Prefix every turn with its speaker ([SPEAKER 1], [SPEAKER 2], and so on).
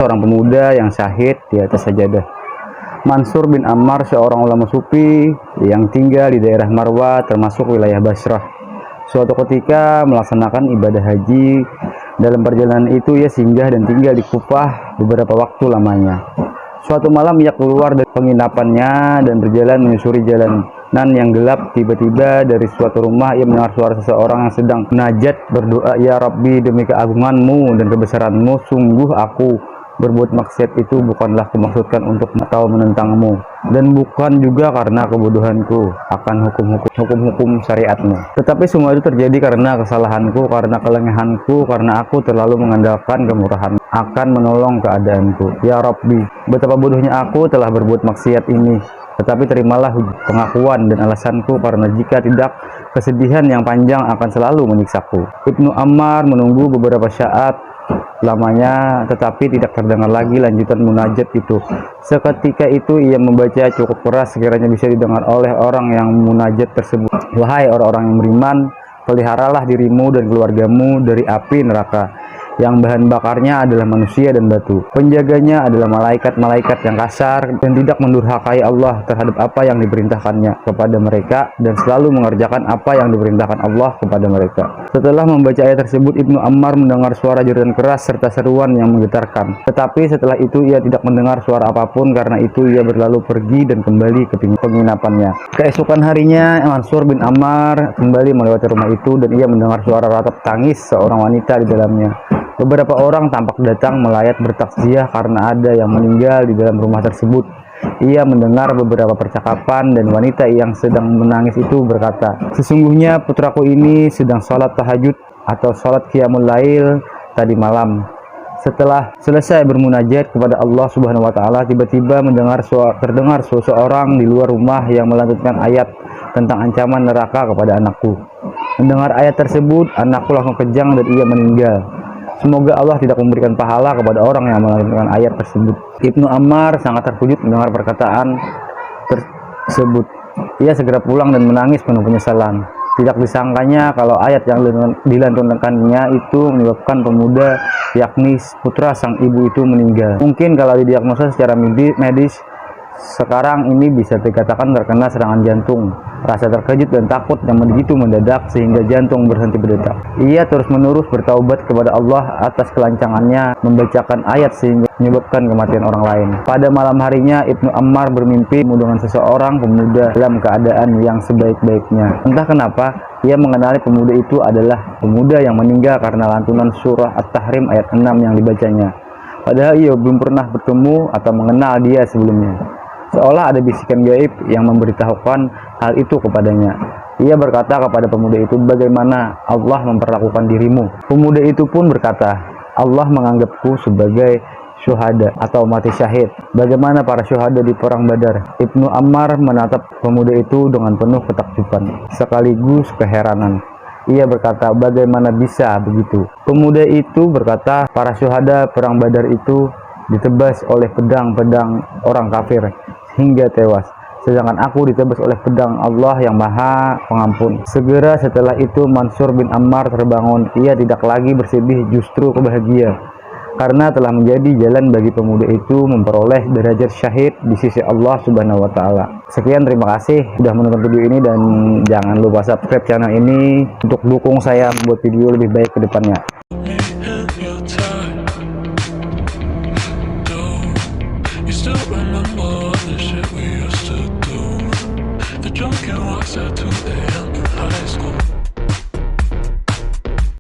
[SPEAKER 1] seorang pemuda yang syahid di atas sajadah. Mansur bin Ammar, seorang ulama sufi yang tinggal di daerah Marwa, termasuk wilayah Basrah. Suatu ketika melaksanakan ibadah haji. Dalam perjalanan itu ia singgah dan tinggal di Kufah beberapa waktu lamanya. Suatu malam ia keluar dari penginapannya dan berjalan menyusuri jalanan yang gelap. Tiba-tiba dari suatu rumah ia mendengar suara seseorang yang sedang munajat berdoa, "Ya Rabbi, demi keagunganmu dan kebesaranmu, sungguh aku berbuat maksiat itu bukanlah kumaksudkan untuk atau menentangmu, dan bukan juga karena kebodohanku akan hukum-hukum syariatmu. Tetapi semua itu terjadi karena kesalahanku, karena kelengahanku, karena aku terlalu mengandalkan kemurahan akan menolong keadaanku. Ya Rabbi, betapa bodohnya aku telah berbuat maksiat ini. Tetapi terimalah pengakuan dan alasanku, karena jika tidak, kesedihan yang panjang akan selalu menyiksaku." Ibnu Ammar menunggu beberapa saat lamanya, tetapi tidak terdengar lagi lanjutan munajat itu. Seketika itu ia membaca cukup keras, sekiranya bisa didengar oleh orang yang munajat tersebut. "Wahai orang-orang yang beriman, peliharalah dirimu dan keluargamu dari api neraka, yang bahan bakarnya adalah manusia dan batu. Penjaganya adalah malaikat-malaikat yang kasar dan tidak mendurhakai Allah terhadap apa yang diperintahkannya kepada mereka, dan selalu mengerjakan apa yang diperintahkan Allah kepada mereka." Setelah membaca ayat tersebut, Ibnu Ammar mendengar suara jeritan keras serta seruan yang menggetarkan. Tetapi setelah itu ia tidak mendengar suara apapun. Karena itu ia berlalu pergi dan kembali ke penginapannya. Keesokan harinya, Mansur bin Ammar kembali melewati rumah itu dan ia mendengar suara ratap tangis seorang wanita di dalamnya. Beberapa orang tampak datang melayat bertakziah karena ada yang meninggal di dalam rumah tersebut. Ia mendengar beberapa percakapan dan wanita yang sedang menangis itu berkata, "Sesungguhnya putraku ini sedang sholat tahajud atau sholat qiyamul lail tadi malam. Setelah selesai bermunajat kepada Allah Subhanahu wa Ta'ala, tiba-tiba terdengar seseorang di luar rumah yang melantunkan ayat tentang ancaman neraka kepada anakku. Mendengar ayat tersebut, anakku langsung kejang dan ia meninggal. Semoga Allah tidak memberikan pahala kepada orang yang melantunkan ayat tersebut." Ibnu Ammar sangat terkejut mendengar perkataan tersebut. Ia segera pulang dan menangis penuh penyesalan. Tidak disangkanya kalau ayat yang dilantunkannya itu menyebabkan pemuda, yakni putra sang ibu itu meninggal. Mungkin kalau didiagnosa secara medis, sekarang ini bisa dikatakan terkena serangan jantung. Rasa terkejut dan takut yang begitu mendadak sehingga jantung berhenti berdetak. Ia terus-menerus bertaubat kepada Allah atas kelancangannya membacakan ayat sehingga menyebabkan kematian orang lain. Pada malam harinya, Ibnu Ammar bermimpi dengan seseorang pemuda dalam keadaan yang sebaik-baiknya. Entah kenapa, ia mengenali pemuda itu adalah pemuda yang meninggal karena lantunan surah At-Tahrim ayat 6 yang dibacanya. Padahal ia belum pernah bertemu atau mengenal dia sebelumnya. Seolah ada bisikan gaib yang memberitahukan hal itu kepadanya. Ia berkata kepada pemuda itu, "Bagaimana Allah memperlakukan dirimu?" Pemuda itu pun berkata, "Allah menganggapku sebagai syuhada atau mati syahid, bagaimana para syuhada di perang Badar." Ibnu Ammar menatap pemuda itu dengan penuh ketakjuban sekaligus keheranan. Ia berkata, "Bagaimana bisa begitu?" Pemuda itu berkata, "Para syuhada perang Badar itu ditebas oleh pedang-pedang orang kafir hingga tewas, sedangkan aku ditebas oleh pedang Allah yang Maha Pengampun." Segera setelah itu Mansur bin Ammar terbangun. Ia tidak lagi bersedih, justru kebahagia, karena telah menjadi jalan bagi pemuda itu memperoleh derajat syahid di sisi Allah Subhanahu wa Ta'ala. Sekian, terima kasih sudah menonton video ini, dan jangan lupa subscribe channel ini untuk dukung saya membuat video lebih baik ke depannya.
[SPEAKER 2] Still remember the shit we used to do. The drunken walks at 2 a.m.